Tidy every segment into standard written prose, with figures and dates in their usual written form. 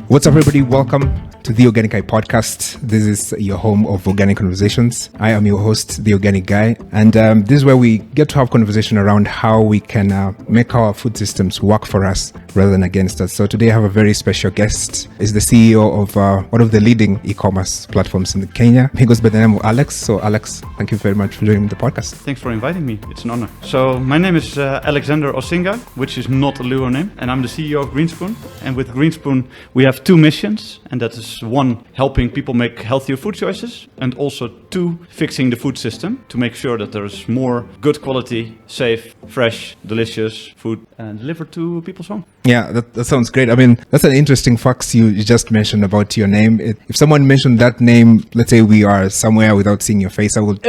What's up, everybody? Welcome to the Organic Guy podcast. This is your home of organic conversations. I am your host, the Organic Guy, and this is where we get to have conversation around how we can make our food systems work for us rather than against us. So today I have a very special guest. Is the CEO of one of the leading e-commerce platforms in Kenya. He goes by the name of Alex. So Alex, thank you very much for doing the podcast. Thanks for inviting me. It's an honor. So my name is Alexander Osinga, which is not a Lua name, and I'm the CEO of Greenspoon. And with Greenspoon, we have two missions, and that is one, helping people make healthier food choices, and also two, fixing the food system to make sure that there's more good quality, safe, fresh, delicious food delivered to people's home. Yeah, that sounds great. I mean, that's an interesting fact you just mentioned about your name. If someone mentioned that name, let's say we are somewhere without seeing your face, I would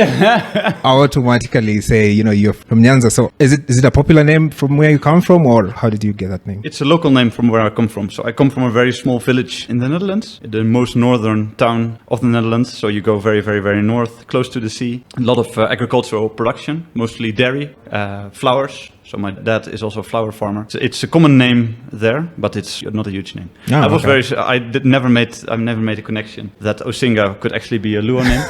automatically say, you're from Nyanza. So is it a popular name from where you come from, or how did you get that name? It's a local name from where I come from. So I come from a very small village in the Netherlands, the most northern town of the Netherlands. So you go very, very, very north, close to the sea. A lot of agricultural production, mostly dairy, flowers. So my dad is also a flower farmer. It's a common name there, but it's not a huge name. Oh, I never made a connection that Osinga could actually be a Lua name.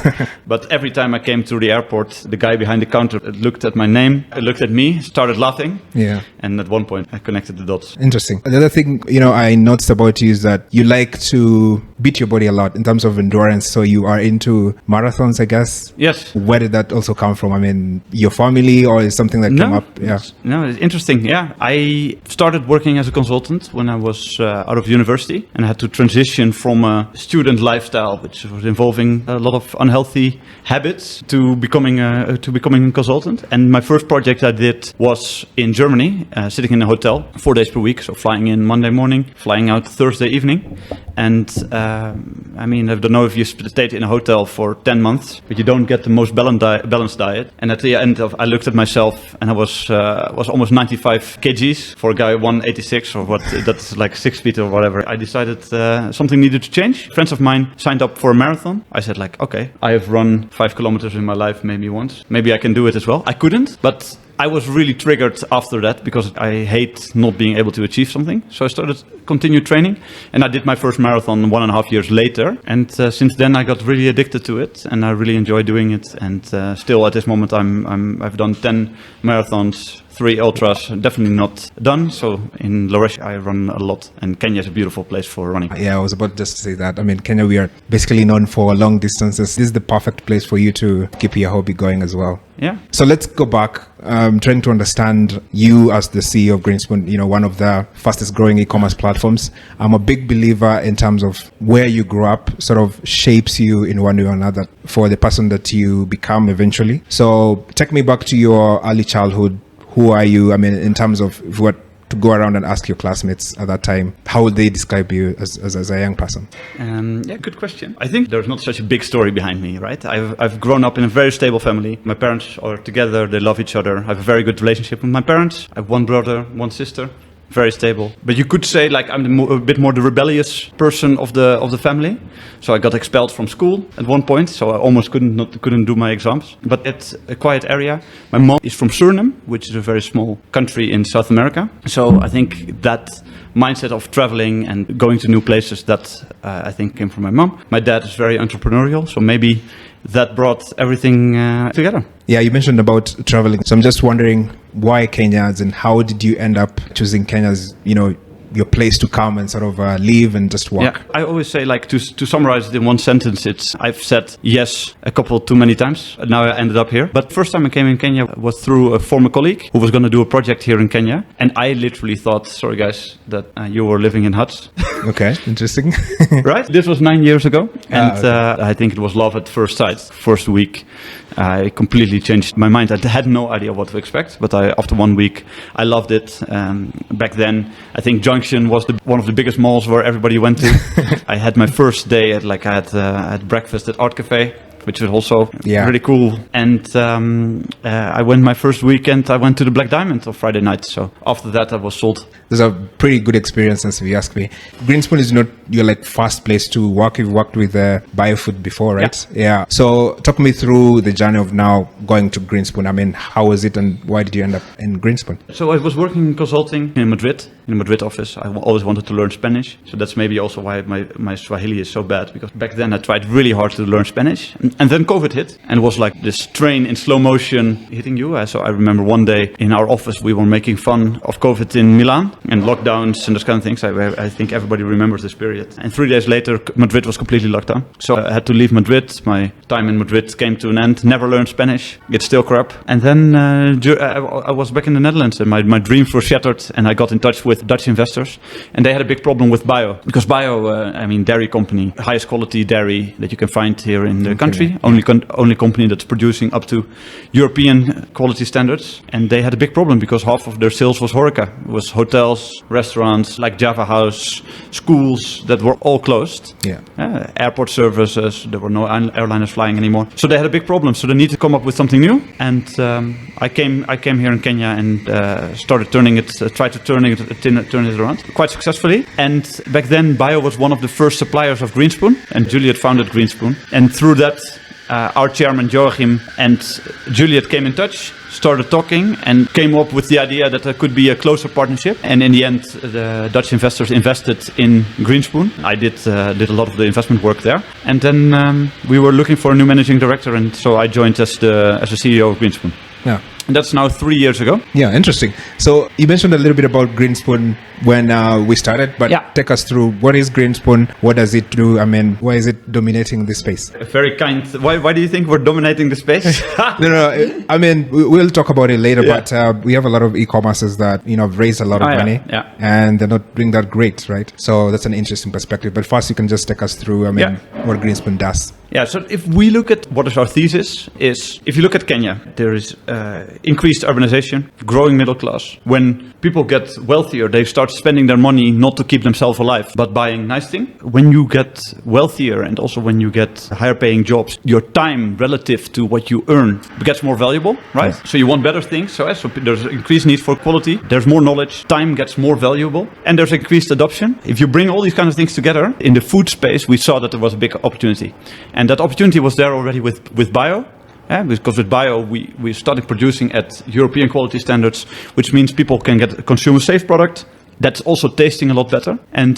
But every time I came to the airport, the guy behind the counter looked at my name, looked at me, started laughing. Yeah. And at one point I connected the dots. Interesting. The other thing, I noticed about you is that you like to beat your body a lot in terms of endurance. So you are into marathons, I guess. Yes. Where did that also come from? I mean, your family, or is something that came up? Yeah. No, it's interesting. Yeah, I started working as a consultant when I was out of university, and I had to transition from a student lifestyle, which was involving a lot of unhealthy habits, to becoming a consultant. And my first project I did was in Germany, sitting in a hotel 4 days per week, so flying in Monday morning, flying out Thursday evening. And I don't know if you stayed in a hotel for 10 months, but you don't get the most balanced diet. And at the end I looked at myself, and I was almost 95 kgs for a guy 186 or what, that's like 6 feet or whatever. I decided something needed to change. Friends of mine signed up for a marathon. I said okay, I have run 5 kilometers in my life, maybe once. Maybe I can do it as well. I couldn't, but I was really triggered after that because I hate not being able to achieve something. So I continued training, and I did my first marathon 1.5 years later. And since then I got really addicted to it, and I really enjoy doing it. And still at this moment I've done 10 marathons, 3 ultras, definitely not done. So in Loresh I run a lot, and Kenya is a beautiful place for running. Yeah, I was about just to say that. I mean, Kenya, we are basically known for long distances. This is the perfect place for you to keep your hobby going as well. Yeah. So let's go back, trying to understand you as the CEO of Greenspoon, one of the fastest growing e-commerce platforms. I'm a big believer in terms of where you grew up sort of shapes you in one way or another for the person that you become eventually. So take me back to your early childhood. Who are you? I mean, in terms of if we were to go around and ask your classmates at that time, how would they describe you as a young person? Yeah, good question. I think there's not such a big story behind me, right? I've grown up in a very stable family. My parents are together. They love each other. I have a very good relationship with my parents. I have one brother, one sister. Very stable. But you could say I'm a bit more the rebellious person of the family. So I got expelled from school at one point. So I almost couldn't do my exams. But it's a quiet area. My mom is from Suriname, which is a very small country in South America. So I think that mindset of traveling and going to new places, that I think came from my mom. My dad is very entrepreneurial. So maybe that brought everything together. Yeah, you mentioned about traveling. So I'm just wondering why Kenya, and how did you end up choosing Kenya as, your place to come and sort of live and just work? Yeah, I always say, to summarize it in one sentence, I've said yes a couple too many times. Now I ended up here. But first time I came in Kenya was through a former colleague who was going to do a project here in Kenya. And I literally thought, sorry guys, that you were living in huts. Okay, interesting. Right? This was 9 years ago. And okay. I think it was love at first sight. First week, I completely changed my mind. I had no idea what to expect. But after 1 week, I loved it. Back then, I think was one of the biggest malls where everybody went to. I had my first day I had breakfast at Art Cafe, which was also really cool. And I went my first weekend, I went to the Black Diamond on Friday night. So after that, I was sold. There's a pretty good experience, if you ask me. Greenspoon is not your first place to work. You've worked with Biofood before, right? Yeah. So talk me through the journey of now going to Greenspoon. I mean, how was it and why did you end up in Greenspoon? So I was working in consulting in Madrid, in the Madrid office. I always wanted to learn Spanish. So that's maybe also why my Swahili is so bad, because back then I tried really hard to learn Spanish. And then COVID hit, and it was like this train in slow motion hitting you. So I remember one day in our office, we were making fun of COVID in Milan and lockdowns and those kind of things. I think everybody remembers this period. And 3 days later, Madrid was completely locked down. So I had to leave Madrid. My time in Madrid came to an end. Never learned Spanish. It's still crap. And then I was back in the Netherlands, and my dreams were shattered, and I got in touch with Dutch investors, and they had a big problem with Bio, because Bio, dairy company, highest quality dairy that you can find here in the country, only company that's producing up to European quality standards, and they had a big problem because half of their sales was HoReCa. It was hotels, restaurants like Java House, schools that were all closed. Airport services, there were no airliners flying anymore. So they had a big problem. So they needed to come up with something new. And I came here in Kenya and started tried to turn it around quite successfully. And back then, Bio was one of the first suppliers of Greenspoon, and Juliet founded Greenspoon. And through that, our chairman Joachim and Juliet came in touch, started talking, and came up with the idea that there could be a closer partnership. And in the end, the Dutch investors invested in Greenspoon. I did a lot of the investment work there. And then we were looking for a new managing director, and so I joined as the CEO of Greenspoon. Yeah. And that's now 3 years ago. Yeah, interesting. So you mentioned a little bit about Greenspoon when we started, but take us through, what is Greenspoon? What does it do? Why is it dominating this space? Very kind. Why do you think we're dominating the space? No. We'll talk about it later, but we have a lot of e-commerces that, have raised a lot of money and they're not doing that great, right? So that's an interesting perspective. But first, you can just take us through, what Greenspoon does. Yeah, so if we look at what is our thesis, is if you look at Kenya, there is increased urbanization, growing middle class. When people get wealthier, they start spending their money not to keep themselves alive, but buying nice things. When you get wealthier and also when you get higher paying jobs, your time relative to what you earn gets more valuable, right? Yes. So you want better things. So there's increased need for quality. There's more knowledge. Time gets more valuable. And there's increased adoption. If you bring all these kind of things together, in the food space, we saw that there was a big opportunity. And that opportunity was there already with Bio. Because with Bio, we started producing at European quality standards, which means people can get a consumer-safe product that's also tasting a lot better. And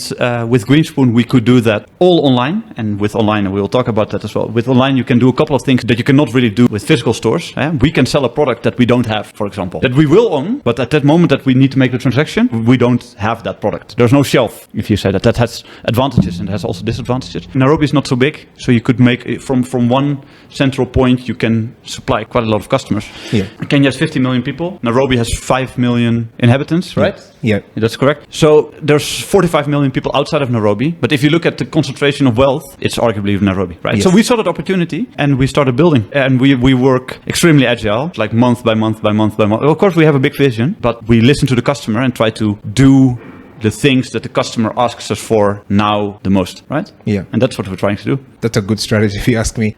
with Greenspoon, we could do that all online. And with online, and we will talk about that as well. With online, you can do a couple of things that you cannot really do with physical stores. We can sell a product that we don't have, for example, that we will own, but at that moment that we need to make the transaction, we don't have that product. There's no shelf, if you say that. That has advantages and has also disadvantages. Nairobi is not so big, so you could make from one central point, you can supply quite a lot of customers. Yeah. Kenya has 50 million people. Nairobi has 5 million inhabitants, right? Yeah. That's correct. So there's 45 million people outside of Nairobi. But if you look at the concentration of wealth, it's arguably Nairobi, right? Yes. So we saw that opportunity and we started building. And we work extremely agile, like month by month by month by month. Of course, we have a big vision, but we listen to the customer and try to do the things that the customer asks us for now the most, right? Yeah. And that's what we're trying to do. That's a good strategy, if you ask me.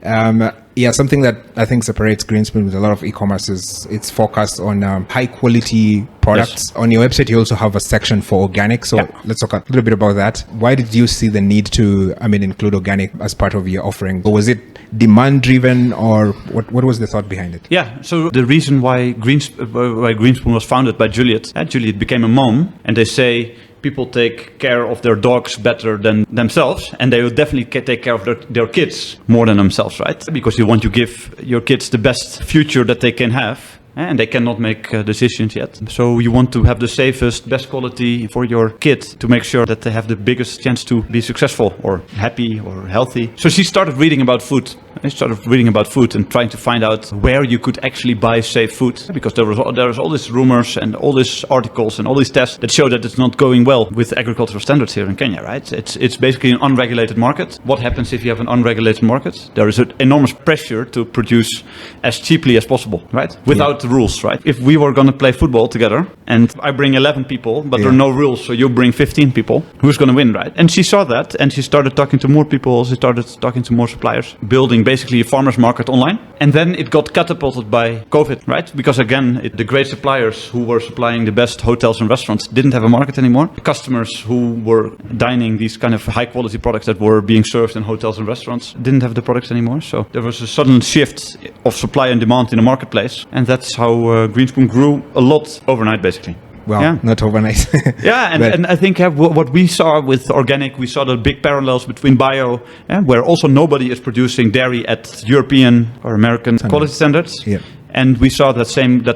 Something that I think separates Greenspoon with a lot of e-commerce is it's focused on high quality products. Yes. On your website, you also have a section for organic. So let's talk a little bit about that. Why did you see the need to, include organic as part of your offering? Or was it demand driven, or what was the thought behind it? Yeah. So the reason why Greenspoon was founded by Juliet, Juliet became a mom, and they say people take care of their dogs better than themselves, and they will definitely take care of their kids more than themselves, right? Because you want to give your kids the best future that they can have. And they cannot make decisions yet. So you want to have the safest, best quality for your kid to make sure that they have the biggest chance to be successful or happy or healthy. So she started reading about food. I started reading about food and trying to find out where you could actually buy safe food. Because there was all these rumors and all these articles and all these tests that show that it's not going well with agricultural standards here in Kenya, right? It's basically an unregulated market. What happens if you have an unregulated market? There is an enormous pressure to produce as cheaply as possible, right? Without the rules, right? If we were going to play football together and I bring 11 people, but there are no rules, so you bring 15 people, who's going to win, right? And she saw that and she started talking to more people. She started talking to more suppliers, building basically a farmer's market online. And then it got catapulted by COVID, right? Because again, the great suppliers who were supplying the best hotels and restaurants didn't have a market anymore. Customers who were dining these kind of high quality products that were being served in hotels and restaurants didn't have the products anymore. So there was a sudden shift of supply and demand in the marketplace. And that's how Greenspoon grew a lot overnight, basically. Well, not overnight. And I think what we saw with organic, we saw the big parallels between bio, where also nobody is producing dairy at European or American quality standards. Yeah. And we saw that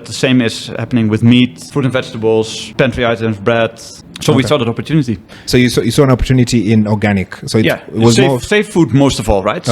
the same is happening with meat, fruit and vegetables, pantry items, bread. So we saw that opportunity. So you saw an opportunity in organic. So it was safe food most of all, right?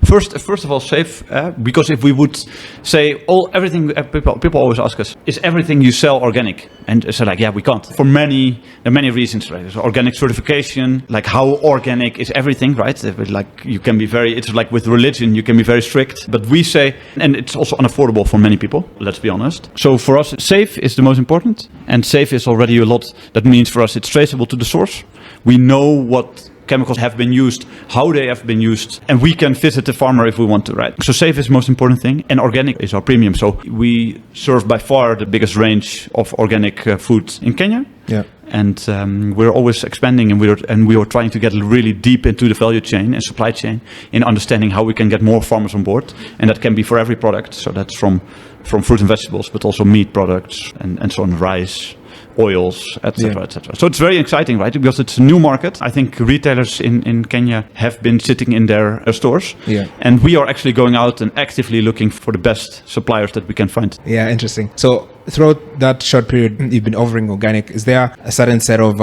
First of all, safe, because if we would say everything, people always ask us, is everything you sell organic? And it's like, we can't. For there are many reasons, right? There's organic certification, like how organic is everything, right? Like you can be it's like with religion, you can be very strict. But we say, and it's also unaffordable for many people, let's be honest. So for us, safe is the most important, and safe is already a lot. That means for us, it's traceable to the source. We know what chemicals have been used, how they have been used, and we can visit the farmer if we want to, right? So safe is the most important thing, and organic is our premium. So we serve by far the biggest range of organic food in Kenya. Yeah. And we're always expanding, and we are trying to get really deep into the value chain and supply chain in understanding how we can get more farmers on board, and that can be for every product. So that's from fruit and vegetables, but also meat products and so on, rice, oils, etc., etc. So it's very exciting, right? Because it's a new market. I think retailers in Kenya have been sitting in their stores, and we are actually going out and actively looking for the best suppliers that we can find. Yeah, interesting. So throughout that short period you've been offering organic, is there a certain set of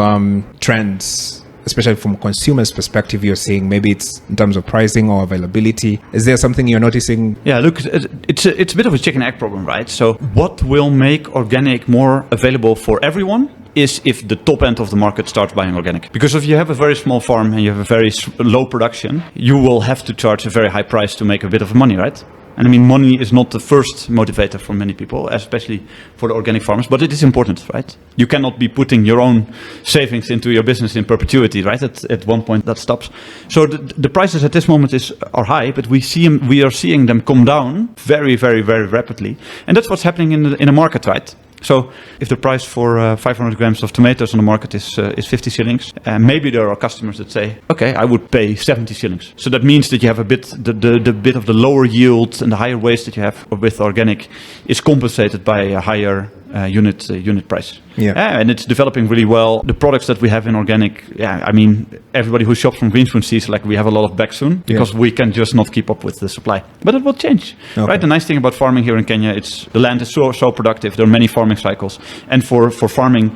trends, especially from a consumer's perspective, you're seeing? Maybe it's in terms of pricing or availability. Is there something you're noticing? Yeah, look, it's a bit of a chicken egg problem, right? So what will make organic more available for everyone is if the top end of the market starts buying organic. Because if you have a very small farm and you have a very low production, you will have to charge a very high price to make a bit of money, right? And I mean, money is not the first motivator for many people, especially for the organic farmers, but it is important, right? You cannot be putting your own savings into your business in perpetuity, right? At one point that stops. So the prices at this moment are high, but we are seeing them come down very, very, very rapidly. And that's what's happening in the market, right? So if the price for 500 grams of tomatoes on the market is 50 shillings, maybe there are customers that say, okay, I would pay 70 shillings. So that means that you have the bit of the lower yield and the higher waste that you have with organic is compensated by a higher unit price. And it's developing really well. The products that we have in organic, I mean, everybody who shops from Greenspoon sees like we have a lot of back soon because we can just not keep up with the supply. But it will change, right? The nice thing about farming here in Kenya, the land is so productive. There are many farming cycles, and for farming,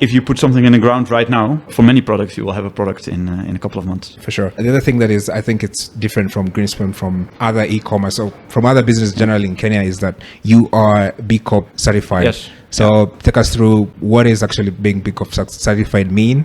if you put something in the ground right now, for many products, you will have a product in a couple of months. For sure. And the other thing that is, I think it's different from Greenspoon, from other e-commerce or from other business generally in Kenya, is that you are B-Corp certified. Yes. So take us through what is actually being B-Corp certified mean,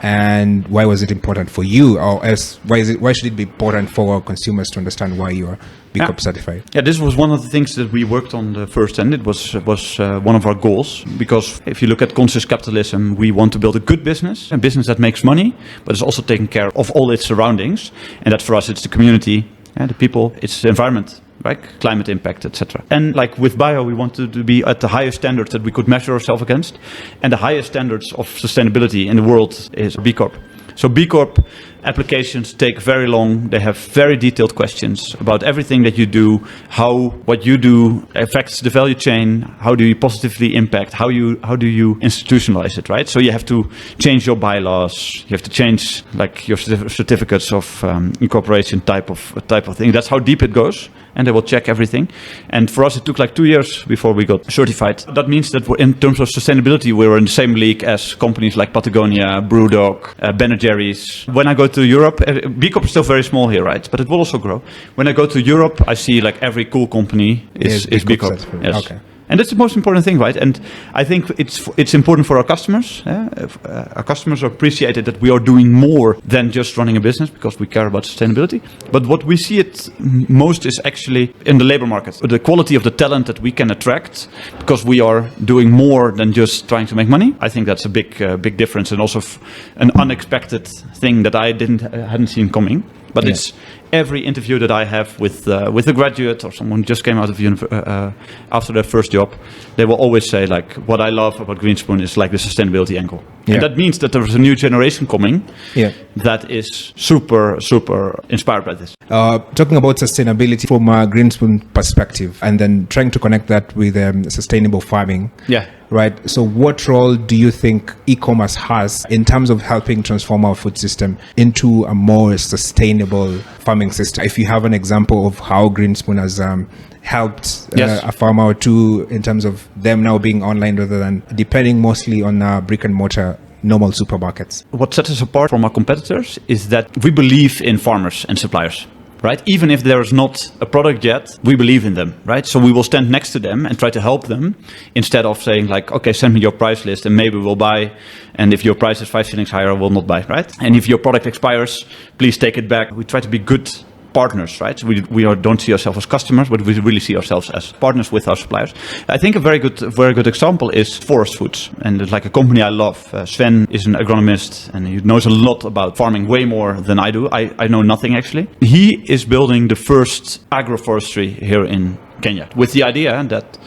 and why was it important for you, or else why should it be important for consumers to understand why you are B-Corp certified? Yeah, this was one of the things that we worked on the first end. It was one of our goals, because if you look at conscious capitalism, we want to build a good business, a business that makes money, but is also taking care of all its surroundings. And that for us, it's the community, the people, it's the environment, right? Climate impact, etc. And like with bio, we wanted to be at the highest standards that we could measure ourselves against. And the highest standards of sustainability in the world is B-Corp. So B-Corp applications take very long. They have very detailed questions about everything that you do, how what you do affects the value chain, how do you positively impact, how do you institutionalize it, right? So you have to change your bylaws, you have to change like your certificates of incorporation type of thing. That's how deep it goes. And they will check everything. And for us, it took like 2 years before we got certified. That means that in terms of sustainability, we were in the same league as companies like Patagonia, Brewdog, Ben & Jerry's. When I go to Europe, B-Corp is still very small here, right? But it will also grow. When I go to Europe, I see like every cool company is B-Corp. Yes. Okay. And that's the most important thing, right? And I think it's important for our customers. Our customers appreciate it that we are doing more than just running a business, because we care about sustainability. But what we see it most is actually in the labor market. The quality of the talent that we can attract, because we are doing more than just trying to make money. I think that's a big difference, and also an unexpected thing that I hadn't seen coming. But it's every interview that I have with a graduate or someone who just came out of after their first job, they will always say, like, what I love about Greenspoon is like the sustainability angle. Yeah. And that means that there is a new generation coming that is super, super inspired by this. Talking about sustainability from a Greenspoon perspective, and then trying to connect that with sustainable farming. Yeah. Right. So what role do you think e-commerce has in terms of helping transform our food system into a more sustainable farming system? If you have an example of how Greenspoon has helped a farmer or two in terms of them now being online rather than depending mostly on brick and mortar normal supermarkets. What sets us apart from our competitors is that we believe in farmers and suppliers. Right? Even if there is not a product yet, we believe in them, right? So we will stand next to them and try to help them instead of saying like, okay, send me your price list and maybe we'll buy. And if your price is 5 shillings higher, I will not buy, right? And if your product expires, please take it back. We try to be good partners, right? So we don't see ourselves as customers, but we really see ourselves as partners with our suppliers. I think a very good example is Forest Foods, and it's like a company I love. Sven is an agronomist, and he knows a lot about farming, way more than I do. I know nothing actually. He is building the first agroforestry here in Kenya with the idea that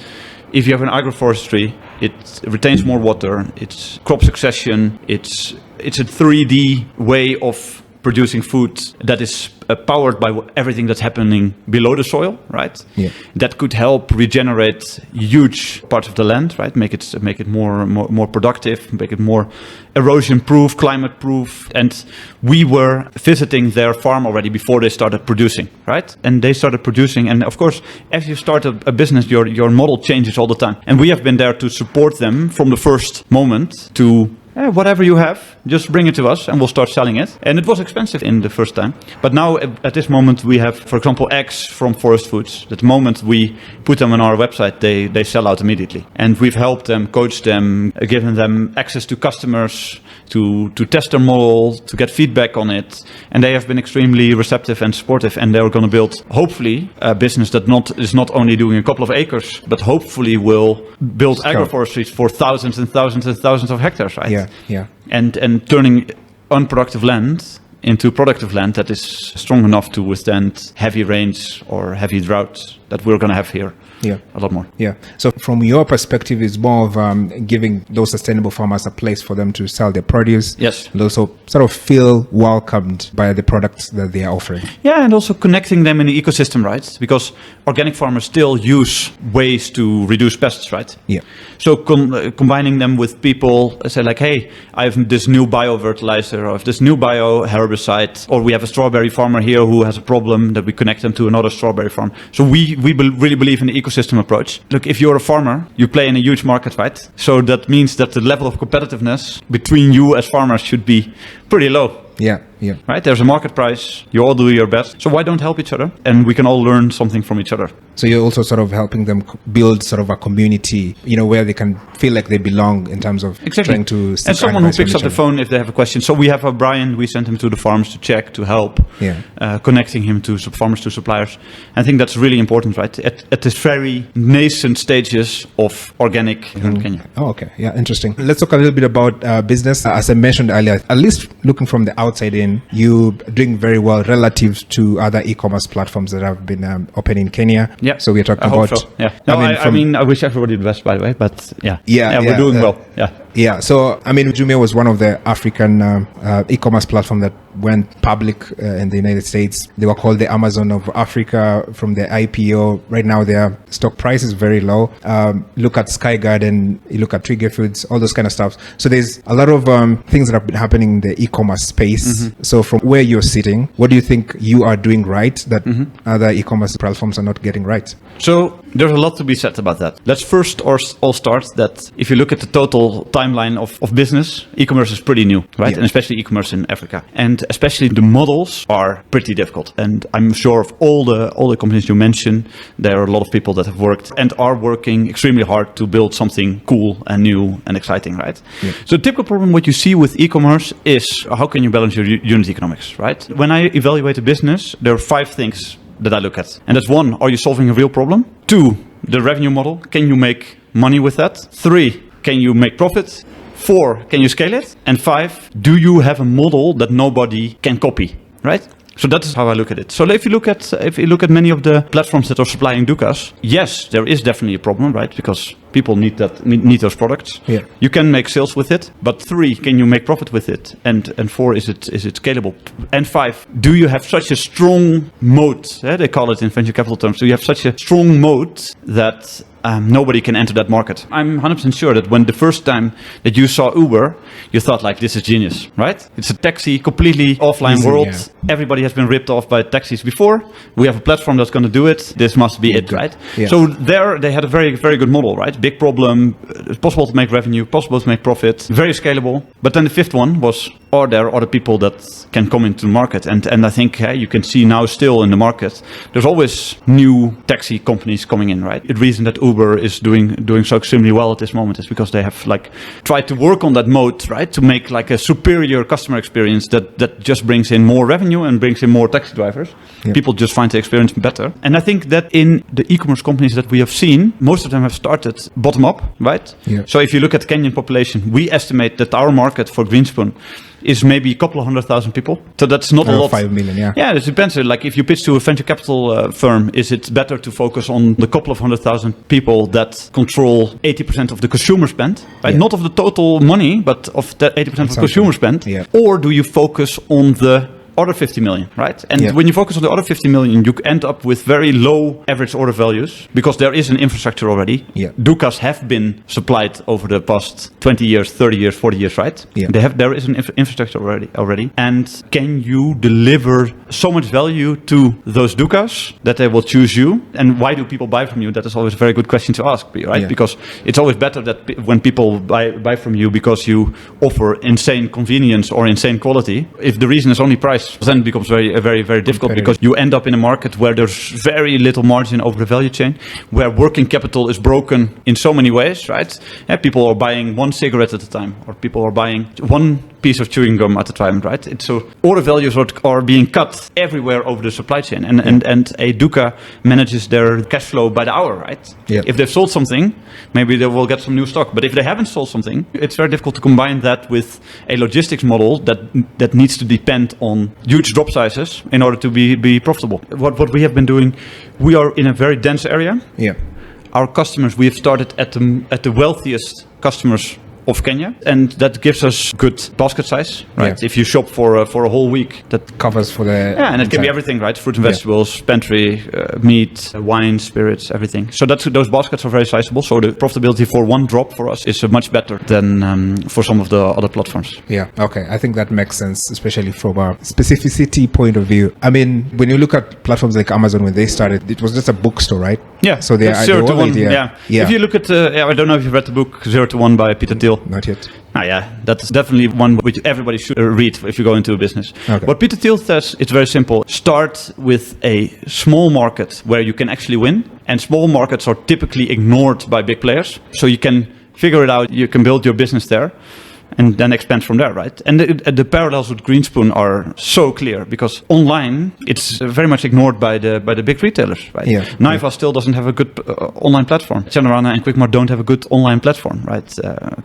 if you have an agroforestry, it retains more water. It's crop succession. It's a 3D way of producing food that is powered by everything that's happening below the soil, right? Yeah. That could help regenerate huge parts of the land, right? Make it more productive, make it more erosion-proof, climate-proof. And we were visiting their farm already before they started producing, right? And they started producing, and of course, as you start a business, your model changes all the time. And we have been there to support them from the first moment to whatever you have, just bring it to us and we'll start selling it. And it was expensive in the first time. But now at this moment we have, for example, eggs from Forest Foods. At the moment we put them on our website, they sell out immediately. And we've helped them, coached them, given them access to customers, to test their model, to get feedback on it. And they have been extremely receptive and supportive. And they're going to build, hopefully, a business that is not only doing a couple of acres, but hopefully will build agroforestries for thousands and thousands and thousands of hectares, right? Yeah. And turning unproductive land into productive land that is strong enough to withstand heavy rains or heavy droughts that we're going to have here. A lot more. So from your perspective, it's more of giving those sustainable farmers a place for them to sell their produce. Yes. And also sort of feel welcomed by the products that they are offering. Yeah, and also connecting them in the ecosystem, right? Because organic farmers still use ways to reduce pests, right? Yeah. So combining them with people, say like, hey, I have this new biofertilizer or I have this new bioherbicide, or we have a strawberry farmer here who has a problem, that we connect them to another strawberry farm. So we really believe in the ecosystem approach. Look, if you're a farmer, you play in a huge market, right? So that means that the level of competitiveness between you as farmers should be pretty low. Yeah. Right? There's a market price. You all do your best. So why don't help each other? And we can all learn something from each other. So you're also sort of helping them build sort of a community, where they can feel like they belong in terms of trying to... And someone who picks up the phone if they have a question. So we have a Brian, we sent him to the farms to check, to help, connecting him to farmers, to suppliers. I think that's really important, right? At this very nascent stages of organic in Kenya. Oh, okay. Yeah, interesting. Let's talk a little bit about business. As I mentioned earlier, at least looking from the outside in, you're doing very well relative to other e-commerce platforms that have been open in Kenya. Yeah. So we're talking about... So. Yeah. No, I wish everybody the best, by the way, but yeah, we're doing well. Yeah. Yeah. So, Jumia was one of the African e-commerce platform that went public in the United States. They were called the Amazon of Africa from the IPO. Right now, their stock price is very low. Look at Sky Garden, you look at Trigger Foods, all those kind of stuff. So there's a lot of things that have been happening in the e-commerce space. Mm-hmm. So from where you're sitting, what do you think you are doing right that other e-commerce platforms are not getting right? So there's a lot to be said about that. Let's first all start that if you look at the total timeline of business, e-commerce is pretty new, right? Yeah. And especially e-commerce in Africa. And especially the models are pretty difficult. And I'm sure of all the companies you mentioned, there are a lot of people that have worked and are working extremely hard to build something cool and new and exciting, right? Yeah. So the typical problem what you see with e-commerce is how can you balance your unit economics, right? When I evaluate a business, there are 5 things that I look at. And that's 1, are you solving a real problem? 2, the revenue model. Can you make money with that? 3, can you make profit? 4, can you scale it? And 5, do you have a model that nobody can copy, right? So that is how I look at it. So if you look at many of the platforms that are supplying Dukas, yes, there is definitely a problem, right? Because people need those products. Yeah. You can make sales with it, but 3, can you make profit with it? And 4, is it scalable? And 5, do you have such a strong moat? They call it in venture capital terms. Do you have such a strong moat that nobody can enter that market? I'm 100% sure that when the first time that you saw Uber, you thought like, this is genius, right? It's a taxi, completely offline world. Yeah. Everybody has been ripped off by taxis before. We have a platform that's going to do it. This must be it, right? Yeah. So there they had a very, very good model, right? Big problem, it's possible to make revenue, possible to make profit, very scalable. But then the 5th one was, are there other people that can come into the market? And I think you can see now still in the market, there's always new taxi companies coming in, right? The reason that Uber is doing so extremely well at this moment is because they have like tried to work on that mode, right? To make like a superior customer experience that just brings in more revenue and brings in more taxi drivers. Yeah. People just find the experience better. And I think that in the e-commerce companies that we have seen, most of them have started bottom up, right? Yeah. So if you look at the Kenyan population, we estimate that our market for Greenspoon is maybe a couple of 100,000 people. So that's not a lot. 5 million, yeah. Yeah, it depends. Like if you pitch to a venture capital firm, is it better to focus on the couple of 100,000 people that control 80% of the consumer spend, right? Yeah. Not of the total money, but of that 80% of the consumer spend. Yeah. Or do you focus on the other 50 million, right? And when you focus on the other 50 million, you end up with very low average order values because there is an infrastructure already. Yeah. Dukas have been supplied over the past 20 years, 30 years, 40 years, right? Yeah. There is an infrastructure already. And can you deliver so much value to those Dukas that they will choose you? And why do people buy from you? That is always a very good question to ask, right? Yeah. Because it's always better that when people buy from you because you offer insane convenience or insane quality. If the reason is only price, then it becomes very, very, very difficult because you end up in a market where there's very little margin over the value chain, where working capital is broken in so many ways, right? Yeah, people are buying 1 cigarette at a time, or people are buying 1 piece of chewing gum at a time, right? So order values are being cut everywhere over the supply chain, and a Duka manages their cash flow by the hour, right? Yeah. If they've sold something, maybe they will get some new stock. But if they haven't sold something, it's very difficult to combine that with a logistics model that needs to depend on huge drop sizes in order to be profitable. What we have been doing, we are in a very dense area. Yeah. Our customers, we have started at the wealthiest customers of Kenya, and that gives us good basket size, right? Yeah. If you shop for a whole week, that Covers for the... and it can be everything, right? Fruit and vegetables, pantry, meat, wine, spirits, everything. So those baskets are very sizable. So the profitability for 1 drop for us is much better than for some of the other platforms. Yeah, okay. I think that makes sense, especially from a specificity point of view. I mean, when you look at platforms like Amazon, when they started, it was just a bookstore, right? Yeah. So they are 0 to 1. Yeah. If you look at, I don't know if you've read the book 0 to 1 by Peter Thiel. Not yet. That's definitely one which everybody should read if you go into a business. Okay. What Peter Thiel says, it's very simple. Start with a small market where you can actually win. And small markets are typically ignored by big players. So you can figure it out, you can build your business there, and then expand from there, right? And the parallels with Greenspoon are so clear because online it's very much ignored by the big retailers, right? Yeah. Naiva still doesn't have a good online platform. Chanarana and Quickmart don't have a good online platform, right?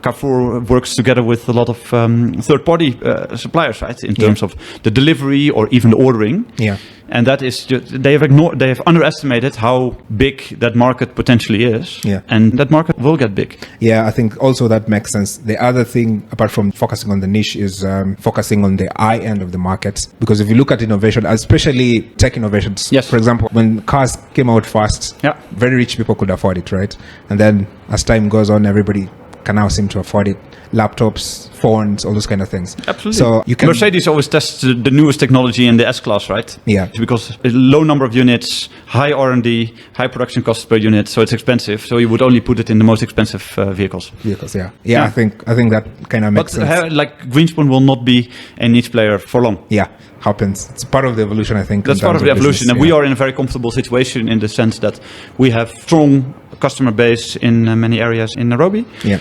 Carrefour works together with a lot of third-party suppliers, right? In terms of the delivery or even the ordering. Yeah. And that is just, they have underestimated how big that market potentially is. Yeah. And that market will get big. Yeah, I think also that makes sense. The other thing, apart from focusing on the niche, is focusing on the high end of the market. Because if you look at innovation, especially tech innovations, Yes. for example, when cars came out first, very rich people could afford it, right? And then as time goes on, everybody can now seem to afford it. Laptops, phones, all those kind of things. Absolutely. So you can... Mercedes always tests the newest technology in the S-Class, right? Yeah. Because a low number of units, high R&D, high production costs per unit, so it's expensive. So you would only put it in the most expensive vehicles. Yeah. I think that kind of makes sense. But like Greenspoon will not be a niche player for long. Yeah, happens. It's part of the evolution, I think. That's part of the evolution. And we are in a very comfortable situation in the sense that we have strong customer base in many areas in Nairobi. Yeah.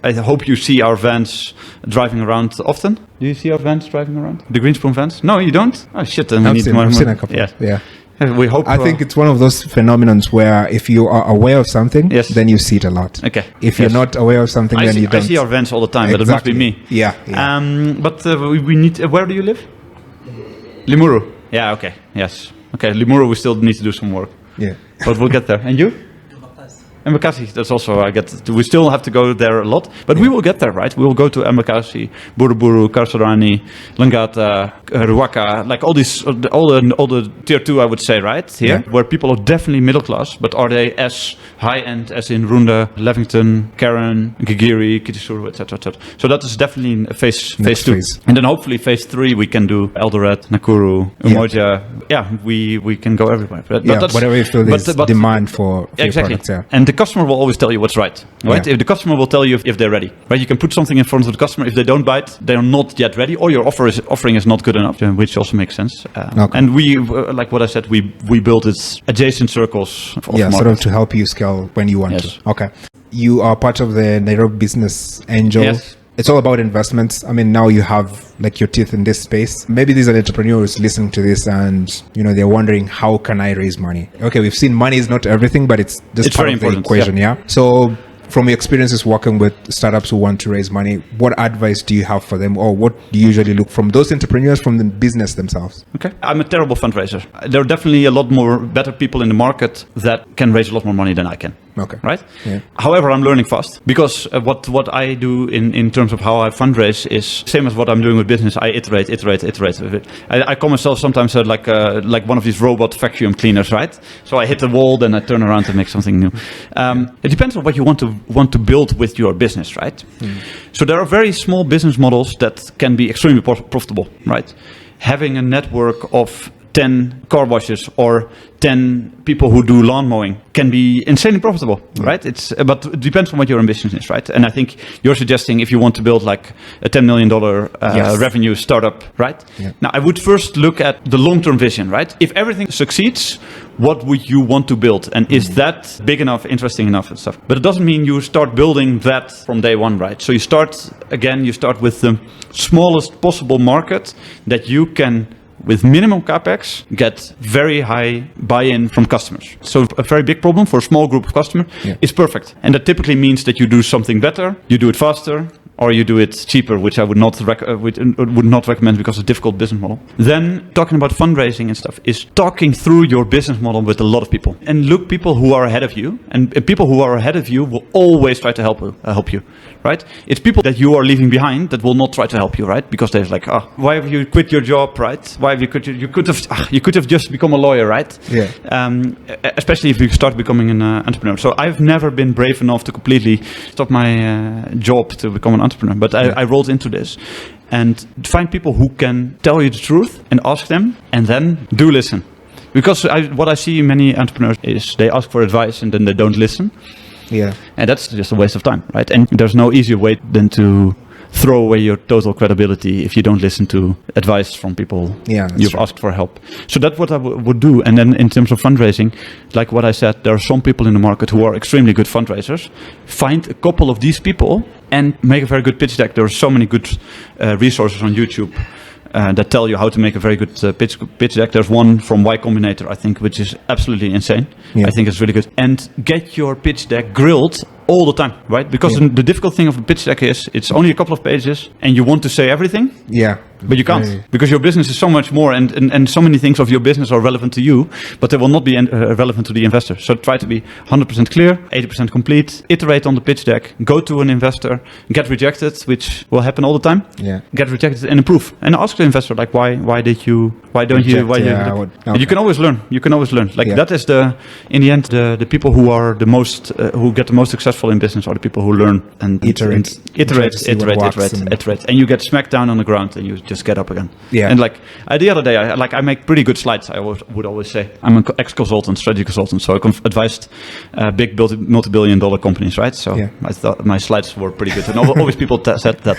I hope you see our vans driving around often. Do you see our vans driving around? The Greenspoon vans? No, you don't? Oh, shit. Then we need more. I've seen a couple. Yeah. We hope. I think it's one of those phenomenons where if you are aware of something, then you see it a lot. Okay. If you're not aware of something, then you don't. I see our vans all the time, but it must be me. Yeah. But we need. Where do you live? Limuru. Yeah, okay. Yes. Okay, Limuru, we still need to do some work. Yeah. But we'll get there. And you? Embakasi, that's also, we still have to go there a lot, but we will get there, right? We will go to Embakasi, Buruburu, Karsarani, Langata, Ruaka, like all the tier 2, I would say, right? Here, where people are definitely middle class, but are they as high end as in Runda, Levington, Karen, Gigiri, Kitisuru, etc., etc. So that is definitely phase 2. And then hopefully phase 3, we can do Eldoret, Nakuru, Umoja. Yeah, we can go everywhere. But whatever you feel there's demand for your products. Yeah. And the customer will always tell you what's right? Yeah. If the customer will tell you if they're ready, right? You can put something in front of the customer. If they don't bite, they're not yet ready, or your offering is not good enough, which also makes sense. And we, like what I said, we build its adjacent circles. Sort of to help you scale when you want to. Okay. You are part of the Nairobi Business Angel. Yes. It's all about investments. I mean, now you have like your teeth in this space. Maybe these are entrepreneurs listening to this and, they're wondering, how can I raise money? Okay, we've seen money is not everything, but it's just part of the equation, yeah? So from your experiences working with startups who want to raise money, what advice do you have for them, or what do you usually look from those entrepreneurs, from the business themselves? Okay, I'm a terrible fundraiser. There are definitely a lot more better people in the market that can raise a lot more money than I can. Okay. Right? Yeah. However, I'm learning fast, because what I do in terms of how I fundraise is same as what I'm doing with business. I iterate. I call myself sometimes like one of these robot vacuum cleaners, right? So I hit the wall, then I turn around and make something new. It depends on what you want to build with your business, right? So there are very small business models that can be extremely profitable, right? Having a network of 10 car washes or 10 people who do lawn mowing can be insanely profitable, right? But it depends on what your ambition is, right? And I think you're suggesting if you want to build like a $10 million revenue startup, right? Yeah. Now, I would first look at the long-term vision, right? If everything succeeds, what would you want to build? And is that big enough, interesting enough and stuff? But it doesn't mean you start building that from day one, right? So you start with the smallest possible market that you can, with minimum capex, get very high buy-in from customers. So a very big problem for a small group of customers is perfect. And that typically means that you do something better, you do it faster, or you do it cheaper, which I would not recommend because it's a difficult business model. Then talking about fundraising and stuff is talking through your business model with a lot of people. And look, people who are ahead of you, and people who are ahead of you will always try to help you, right? It's people that you are leaving behind that will not try to help you, right? Because they're like, why have you quit your job, right? Why have you quit? You could have just become a lawyer, right? Yeah. Especially if you start becoming an entrepreneur. So I've never been brave enough to completely stop my job to become an entrepreneur. But I rolled into this, and find people who can tell you the truth and ask them, and then do listen. Because what I see in many entrepreneurs is they ask for advice and then they don't listen. Yeah. And that's just a waste of time, right? And there's no easier way than to throw away your total credibility if you don't listen to advice from people you've asked for help. So that's what I would do. And then in terms of fundraising, like what I said, there are some people in the market who are extremely good fundraisers. Find a couple of these people and make a very good pitch deck. There are so many good resources on YouTube that tell you how to make a very good pitch deck. There's one from Y Combinator, I think, which is absolutely insane. Yeah. I think it's really good. And get your pitch deck grilled all the time, right? Because the difficult thing of the pitch deck is it's only a couple of pages and you want to say everything. Yeah. But you can't, because your business is so much more, and so many things of your business are relevant to you, but they will not be relevant to the investor. So try to be 100% clear, 80% complete, iterate on the pitch deck, go to an investor, get rejected, which will happen all the time. Yeah. Get rejected and improve. And ask the investor, like, why don't you, you can always learn. You can always learn. Like that is in the end, the people who are the most, who get the most successful in business are the people who learn and iterate, and you get smacked down on the ground and you just get up again. Yeah. And like the other day, I make pretty good slides. I would always say I'm an ex-consultant, strategy consultant, so I advised big multi-billion-dollar companies, right? So I thought my slides were pretty good, and always people said that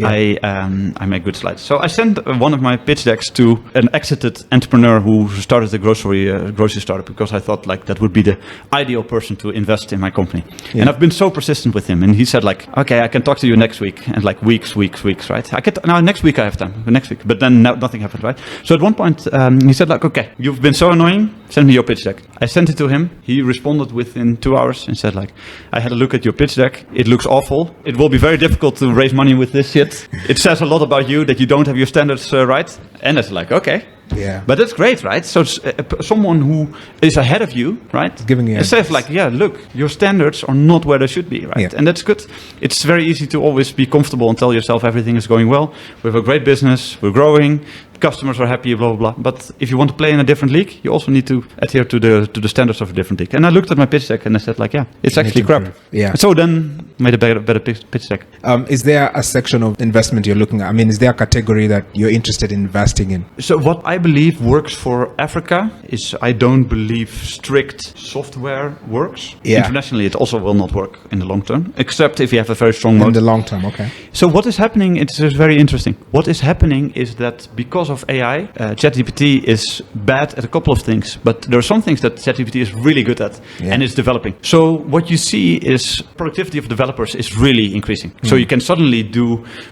I make good slides. So I sent one of my pitch decks to an exited entrepreneur who started a grocery startup, because I thought like that would be the ideal person to invest in my company. Yeah. And I've been so persistent with him, and he said like, okay, I can talk to you next week, and like weeks, right? Now next week I have time, next week, but then nothing happened, right? So at one point he said like, okay, you've been so annoying, send me your pitch deck. I sent it to him. He responded within 2 hours and said like, I had a look at your pitch deck. It looks awful. It will be very difficult to raise money with this shit. It says a lot about you that you don't have your standards right. And it's like, okay. Yeah. But that's great, right? So someone who is ahead of you, right? Giving you it says like, yeah, look, your standards are not where they should be, right? Yeah. And that's good. It's very easy to always be comfortable and tell yourself everything is going well. We have a great business. We're growing. Customers are happy, blah, blah, blah. But if you want to play in a different league, you also need to adhere to the standards of a different league. And I looked at my pitch deck and I said like, yeah, it's actually crap. Yeah. So then made a better pitch deck. Is there a section of investment you're looking at? I mean, is there a category that you're interested in investing in? So what I believe works for Africa is I don't believe strict software works. Yeah. Internationally, it also will not work in the long term, except if you have a very strong moat. In the long term, okay. So what is happening, it's very interesting. What is happening is that because of AI, ChatGPT is bad at a couple of things, but there are some things that ChatGPT is really good at, and it's developing. So what you see is productivity of developers is really increasing. So you can suddenly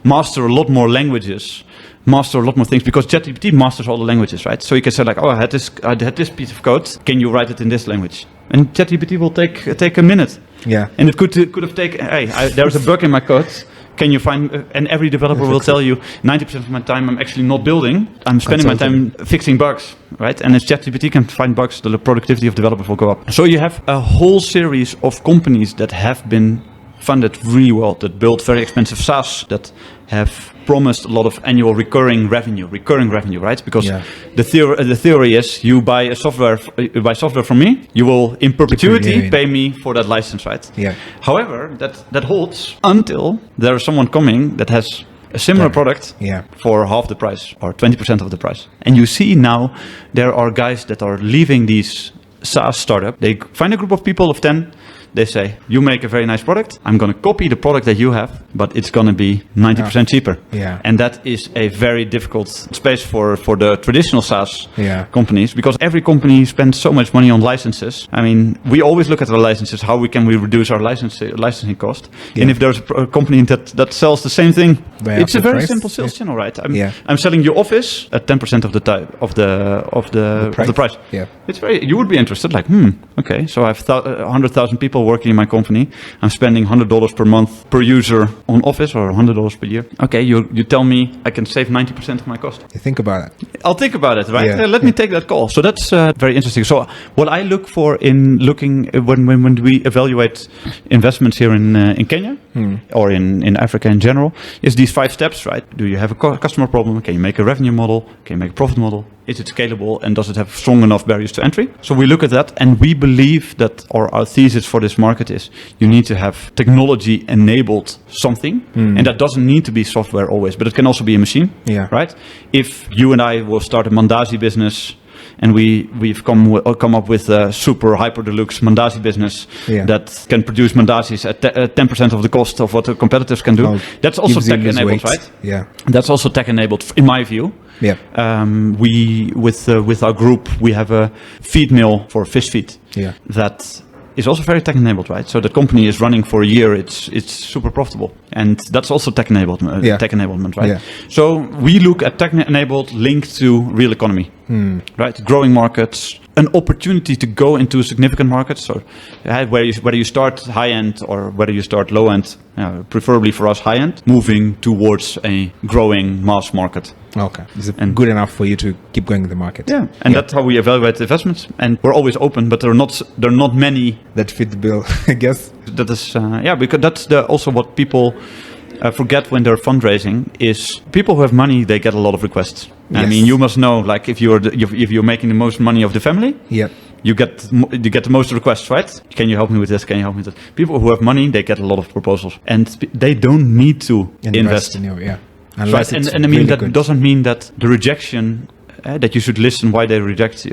master a lot more languages, master a lot more things, because ChatGPT masters all the languages, right? So you can say like, oh, I had this piece of code. Can you write it in this language? And ChatGPT will take a minute. Yeah. And it could have taken, hey, there's a bug in my code. Can you find, and every developer will tell you 90% of my time I'm actually not building. I'm spending my time fixing bugs, right? And if ChatGPT can find bugs, the productivity of developers will go up. So you have a whole series of companies that have been funded really well, that built very expensive SaaS, that have promised a lot of annual recurring revenue, right? Because the theory is you buy software from me, you will in perpetuity pay me for that license, right? Yeah. However, that holds until there is someone coming that has a similar product for half the price or 20% of the price. And you see now there are guys that are leaving these SaaS startup. They find a group of people of 10. They say, you make a very nice product. I'm going to copy the product that you have, but it's going to be 90% cheaper. Yeah. And that is a very difficult space for the traditional SaaS companies, because every company spends so much money on licenses. I mean, we always look at our licenses. How can we reduce our licensing cost? Yeah. And if there's a company that sells the same thing, it's a very simple sales channel, right? I'm selling you Office at 10% of the price. Yeah. It's you would be interested, like, okay, so I have 100,000 people working in my company. I'm spending $100 per month per user on Office, or $100 per year. Okay, you tell me I can save 90% of my cost. You think about it. I'll think about it, right? Let me take that call. So that's very interesting. So what I look for in looking when we evaluate investments here in Kenya or in Africa in general is these 5 steps, right? Do you have a customer problem? Can you make a revenue model? Can you make a profit model? Is it scalable, and does it have strong enough barriers to entry? So we look at that, and we believe that, or our thesis for this market is, you need to have technology-enabled something, and that doesn't need to be software always, but it can also be a machine, right? If you and I will start a Mandazi business, and we've come up with a super hyper deluxe Mandazi business that can produce Mandazis at 10% of the cost of what the competitors can do. That's also tech enabled, right? Yeah. That's also tech enabled, in my view. Yeah. We with our group, we have a feed mill for fish feed. Yeah. That is also very tech enabled, right? So the company is running for a year. It's super profitable, and that's also tech enablement, right? Yeah. So we look at tech enabled linked to real economy, right? Growing markets, an opportunity to go into significant markets. So whether you start high end or whether you start low end, preferably for us high end, moving towards a growing mass market. Okay. Is it good enough for you to keep going in the market? Yeah. And that's how we evaluate investments. And we're always open, but there are not many that fit the bill, I guess. That is because that's also what people forget when they're fundraising is people who have money, they get a lot of requests. Yes. I mean, you must know, like if you're making the most money of the family, you get the most requests, right? Can you help me with this? Can you help me with that? People who have money, they get a lot of proposals, and they don't need to invest. In you, right? And I mean, that doesn't mean that the rejection. That you should listen why they reject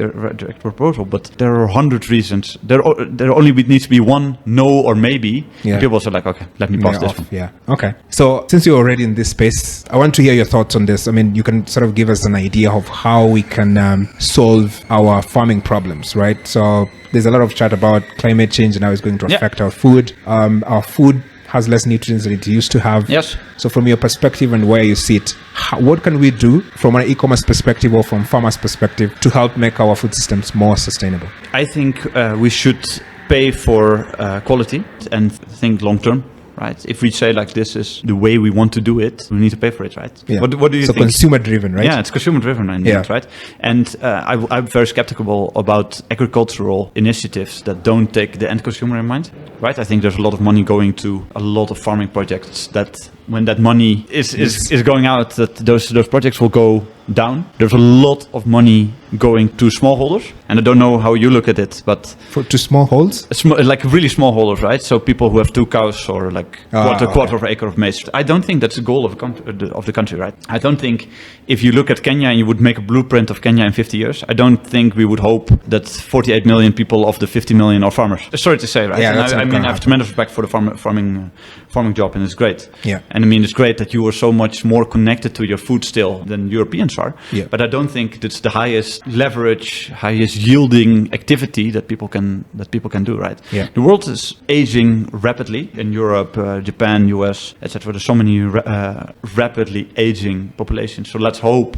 proposal, but there are 100 reasons. There only needs to be one no or maybe. Yeah. People are like, okay, let me pass this one. Yeah. Okay. So since you're already in this space, I want to hear your thoughts on this. I mean, you can sort of give us an idea of how we can solve our farming problems, right? So there's a lot of chat about climate change and how it's going to affect our food. Our food has less nutrients than it used to have. Yes. So from your perspective and where you sit, what can we do from an e-commerce perspective or from farmers' perspective to help make our food systems more sustainable? I think we should pay for quality and think long term. Right. If we say like this is the way we want to do it, we need to pay for it, right? Yeah. What do you think? So consumer driven, right? Yeah, it's consumer driven, right? And I'm very skeptical about agricultural initiatives that don't take the end consumer in mind, right? I think there's a lot of money going to a lot of farming projects that when that money is going out, that those projects will go down. There's a lot of money going to smallholders, and I don't know how you look at it, but to smallholds, like really smallholders, right? So people who have 2 cows or like quarter of an acre of maize. I don't think that's the goal of the country, right? I don't think if you look at Kenya and you would make a blueprint of Kenya in 50 years, I don't think we would hope that 48 million people of the 50 million are farmers. Sorry to say, right? Yeah, I mean, I have tremendous respect for the farming job, and it's great. Yeah. And I mean, it's great that you are so much more connected to your food still than Europeans are. Yeah. But I don't think it's the highest leverage, highest yielding activity that people can do, right? Yeah. The world is aging rapidly in Europe, Japan, US, etc. There's so many rapidly aging populations. So let's hope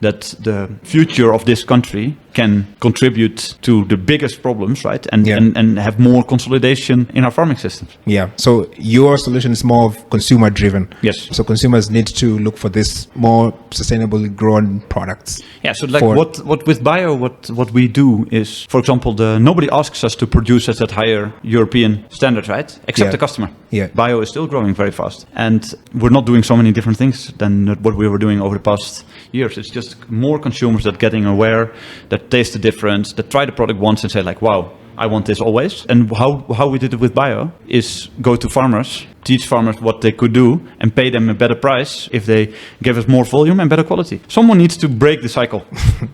that the future of this country can contribute to the biggest problems, right? And have more consolidation in our farming systems. Yeah. So your solution is more of consumer driven. Yes. So consumers need to look for this more sustainably grown products. Yeah. So like what with bio, what we do is, for example, nobody asks us to produce at that higher European standard, right? Except the customer. Yeah. Bio is still growing very fast, and we're not doing so many different things than what we were doing over the past years. It's just more consumers that getting aware, that taste the difference, that try the product once and say like, wow, I want this always. And how we did it with bio is go to farmers, teach farmers what they could do and pay them a better price if they give us more volume and better quality. Someone needs to break the cycle.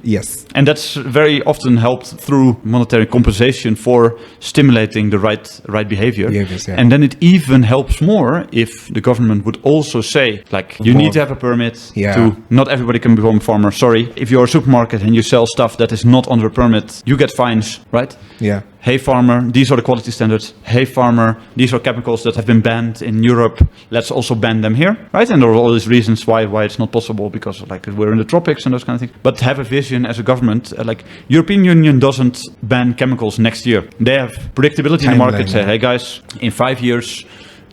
Yes. And that's very often helped through monetary compensation for stimulating the right behavior. Behaviors, yeah. And then it even helps more if the government would also say, like, you need to have a permit to, not everybody can become a farmer. Sorry, if you're a supermarket and you sell stuff that is not under a permit, you get fines, right? Yeah. Hey farmer, these are the quality standards. Hey farmer, these are chemicals that have been banned in Europe. Let's also ban them here, right? And there are all these reasons why it's not possible, because like we're in the tropics and those kind of things. But have a vision as a government, like European Union doesn't ban chemicals next year. They have predictability in the market. Say, hey guys, in 5 years,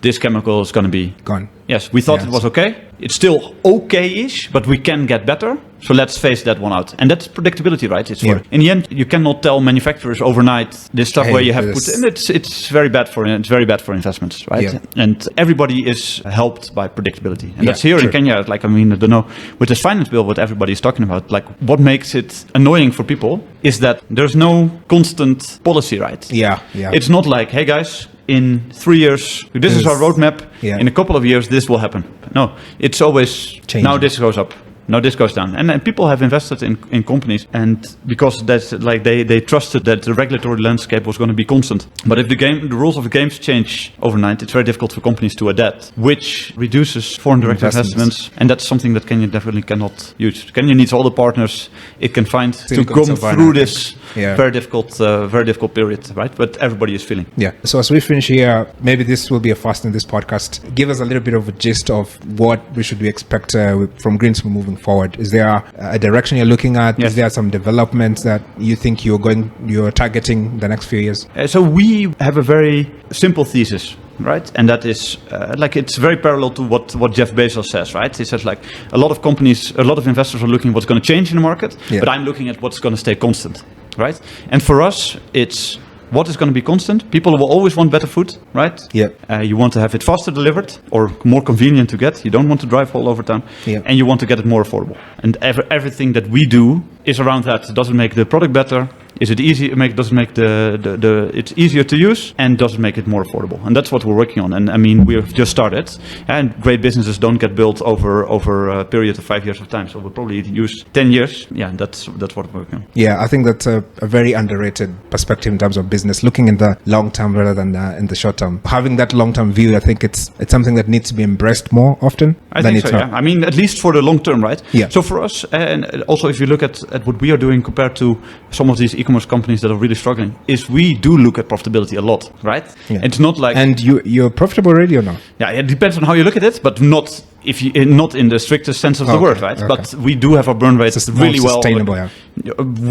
this chemical is going to be gone. Yes, we thought it was okay. It's still okay-ish, but we can get better. So let's phase that one out. And that's predictability, right? It's in the end, you cannot tell manufacturers overnight this stuff where you have put, and it's very bad for investments, right? Yeah. And everybody is helped by predictability. And that's here in Kenya. Like, I mean, I don't know, with this finance bill, what everybody is talking about, like what makes it annoying for people is that there's no constant policy, right? Yeah. It's not like, hey guys, in 3 years, this is our roadmap. Yeah. In a couple of years, this will happen. No, it's always changing. Now this goes up. Now this goes down. And people have invested in companies, and because that's like they trusted that the regulatory landscape was going to be constant. But if the rules of the games change overnight, it's very difficult for companies to adapt, which reduces foreign direct investments. And that's something that Kenya definitely cannot use. Kenya needs all the partners it can find to go through this very difficult period, right? But everybody is feeling. Yeah. So as we finish here, maybe this will be a first in this podcast. Give us a little bit of a gist of what we should expect from Greenspoon moving forward. Is there a direction you're looking at? Yes. Is there some developments that you think you're targeting the next few years? So we have a very simple thesis, right? And that is like it's very parallel to what Jeff Bezos says, right? He says like a lot of companies, a lot of investors are looking at what's going to change in the market, but I'm looking at what's going to stay constant, right? And for us, it's what is going to be constant. People will always want better food, right? Yeah. You want to have it faster delivered or more convenient to get. You don't want to drive all over town. Yeah. And you want to get it more affordable. And everything that we do is around that. It doesn't make the product better. Is it easy? Doesn't make it's easier to use, and doesn't make it more affordable. And that's what we're working on. And I mean, we've just started, and great businesses don't get built over a period of 5 years of time. So we'll probably use 10 years. Yeah, that's what we're working on. Yeah, I think that's a very underrated perspective in terms of business, looking in the long term rather than in the short term. Having that long term view, I think it's something that needs to be embraced more often. I think so. Yeah, I mean, at least for the long term, right? Yeah. So for us, and also if you look at what we are doing compared to some of these e-commerce companies that are really struggling is we do look at profitability a lot, right? Yeah. It's not like... And you're profitable already or not? Yeah, it depends on how you look at it, but not not in the strictest sense of the word, right? Okay. But we do have our burn rates really well,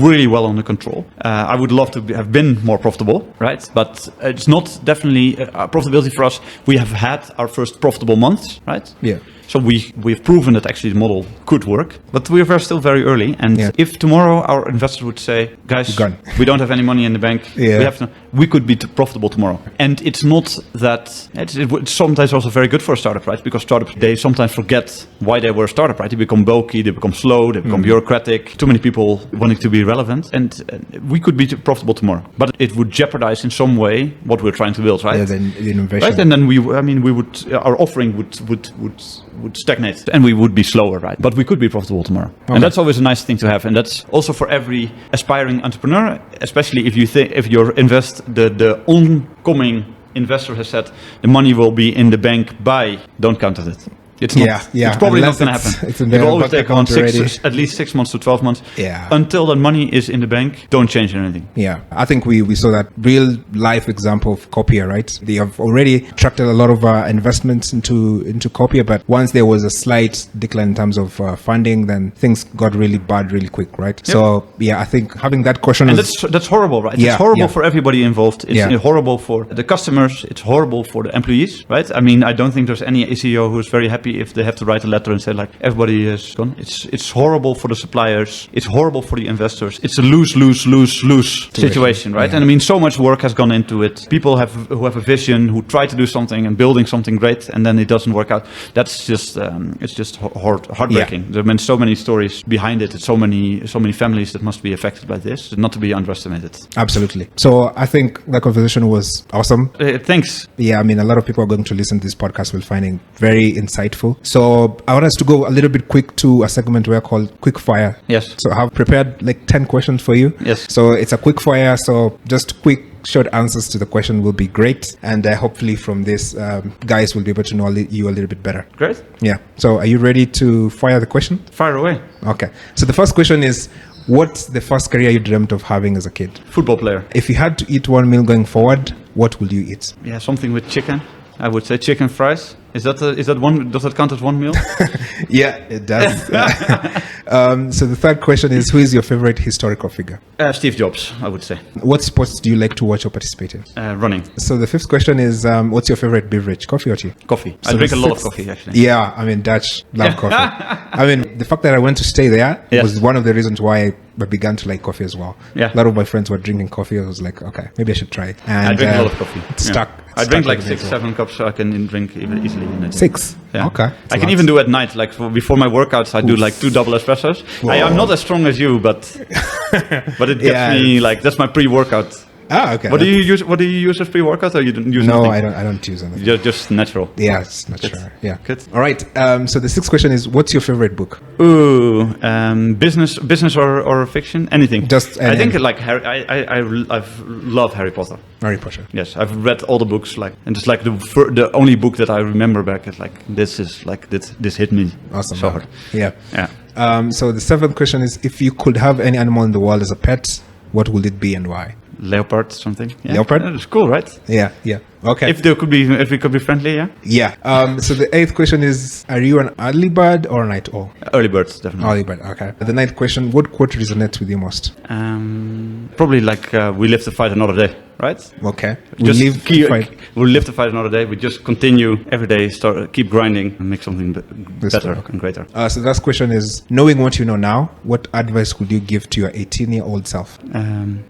really well under control. I would love to have been more profitable, right? But it's not definitely profitability for us. We have had our first profitable months, right? Yeah. So we've proven that actually the model could work, but we are still very early. And if tomorrow our investors would say, guys, we don't have any money in the bank, we could be profitable tomorrow. And it's not that, it's sometimes also very good for a startup, right? Because startups, they sometimes forget why they were a startup, right? They become bulky, they become slow, they become bureaucratic, too many people wanting to be relevant. And we could be profitable tomorrow, but it would jeopardize in some way what we're trying to build, right? Yeah, the innovation. Right? And then our offering would stagnate and we would be slower, right? But we could be profitable tomorrow. Okay. And that's always a nice thing to have. And that's also for every aspiring entrepreneur, especially if you invest, the oncoming investor has said the money will be in the bank by, don't count on it. It's not. It's probably not going to happen. It will always take at least 6 months to 12 months. Yeah. Until the money is in the bank, don't change anything. Yeah. I think we saw that real life example of Copier, right? They have already attracted a lot of investments into Copier, but once there was a slight decline in terms of funding, then things got really bad really quick, right? Yep. So I think having that caution. And that's horrible, right? It's horrible for everybody involved. It's horrible for the customers. It's horrible for the employees, right? I mean, I don't think there's any CEO who's very happy if they have to write a letter and say like everybody is gone. It's horrible for the suppliers. It's horrible for the investors. It's a lose situation, right? Yeah. And I mean, so much work has gone into it. People who have a vision, who try to do something and building something great, and then it doesn't work out. That's just it's just heartbreaking. Yeah. There have been so many stories behind it. It's so many families that must be affected by this, not to be underestimated. Absolutely. So I think that conversation was awesome. Thanks. Yeah, I mean, a lot of people are going to listen to this podcast will find it very insightful. So I want us to go a little bit quick to a segment we're called Quick Fire. Yes. So I have prepared like 10 questions for you. Yes. So it's a quick fire. So just quick, short answers to the question will be great. And hopefully from this, guys will be able to know you a little bit better. Great. Yeah. So are you ready to fire the question? Fire away. Okay. So the first question is, what's the first career you dreamt of having as a kid? Football player. If you had to eat one meal going forward, what will you eat? Yeah, something with chicken. I would say chicken fries. Is that one? Does that count as one meal? Yeah, it does. So the third question is, who is your favorite historical figure? Steve Jobs, I would say. What sports do you like to watch or participate in? Running. So the fifth question is, what's your favorite beverage, coffee or tea? Coffee. So I drink a lot of coffee, actually. Yeah, I mean, Dutch love coffee. I mean, the fact that I went to stay there was one of the reasons why I began to like coffee as well. Yeah. A lot of my friends were drinking coffee. I was like, okay, maybe I should try it. And I drink a lot of coffee. Stuck. I drink like 6-7 cups, so I can drink even easily. 6? Yeah. Okay. I can even do at night, like before my workouts, I do like 2 double espressos. I'm not as strong as you, but it gets me like, that's my pre-workout. Ah, okay. What do you use as pre-workout, or you don't use anything? No, I don't use anything. Just natural. Yeah, it's natural. Good. Yeah. Good. All right. So the sixth question is, what's your favorite book? Ooh, business or fiction? Anything. Just I think like Harry. I love Harry Potter. Harry Potter. Yes, I've read all the books, like, and just like the only book that I remember back is like this hit me so hard. Yeah. Yeah. So the seventh question is, if you could have any animal in the world as a pet, what would it be and why? Leopard, something. Yeah. Leopard? That's cool, right? Yeah. Okay. If we could be friendly, yeah. Yeah. So the eighth question is, are you an early bird or a night owl? Early bird, definitely. Early bird. Okay. The ninth question, what quote resonates with you most? Probably like we live to fight another day, right? Okay. We live to fight another day. We just continue every day, keep grinding and make something better and greater. So the last question is, knowing what you know now, what advice would you give to your 18-year-old self?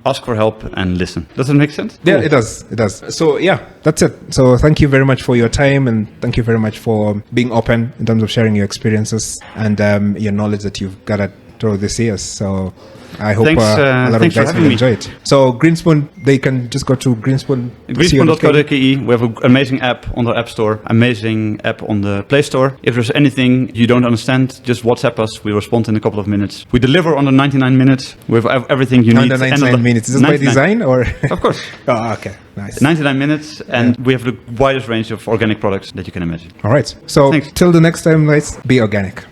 Ask for help and listen. Does it make sense? Yeah, it does. So yeah, that's it. So thank you very much for your time, and thank you very much for being open in terms of sharing your experiences and your knowledge that you've gathered through these years. So I hope a lot of guys will enjoy it. So Greenspoon, they can just go to Greenspoon. Greenspoon.co.ke. We have an amazing app on the App Store, amazing app on the Play Store. If there's anything you don't understand, just WhatsApp us. We respond in a couple of minutes. We deliver under 99 minutes. We have everything you need. Under 99 minutes. Is this by design or? Of course. Oh, okay. Nice. 99 minutes, and we have the widest range of organic products that you can imagine. All right. So till the next time, guys, be organic.